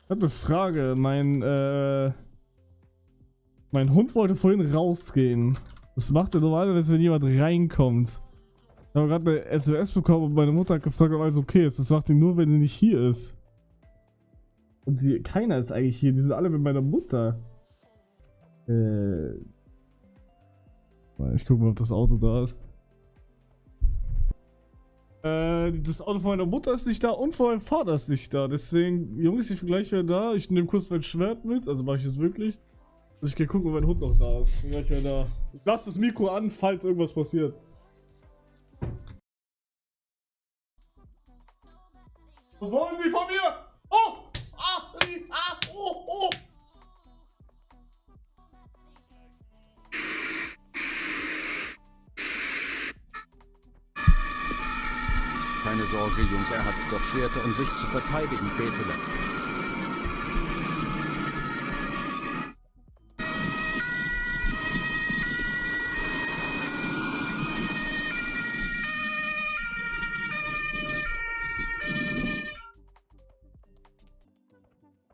Ich habe eine Frage. Mein Hund wollte vorhin rausgehen. Das macht er normalerweise, wenn jemand reinkommt. Ich habe gerade eine SMS bekommen und meine Mutter hat gefragt, ob alles okay ist. Das macht ihn nur, wenn sie nicht hier ist. Und keiner ist eigentlich hier. Die sind alle mit meiner Mutter. Ich gucke mal, ob das Auto da ist. Das Auto von meiner Mutter ist nicht da und von meinem Vater ist nicht da. Deswegen, Jungs, ich bin gleich wieder da. Ich nehme kurz mein Schwert mit. Also mache ich jetzt wirklich. Also ich gehe gucken, ob mein Hund noch da ist. Ich bin gleich wieder da. Ich lasse das Mikro an, falls irgendwas passiert. Was wollen Sie von mir? Oh! Oh! Keine Sorge, Jungs, er hat dort Schwerter, um sich zu verteidigen, Bethele.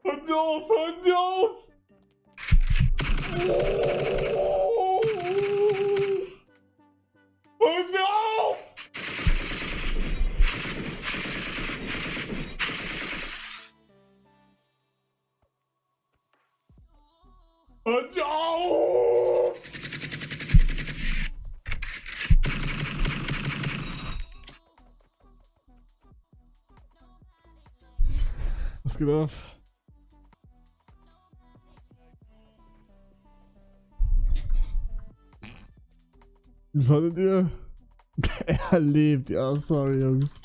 Hören Sie auf! Hören Sie auf! Hören Sie auf! Hören Sie auf! Was geht ab? Wie fandet ihr? Er lebt, ja, sorry, Jungs.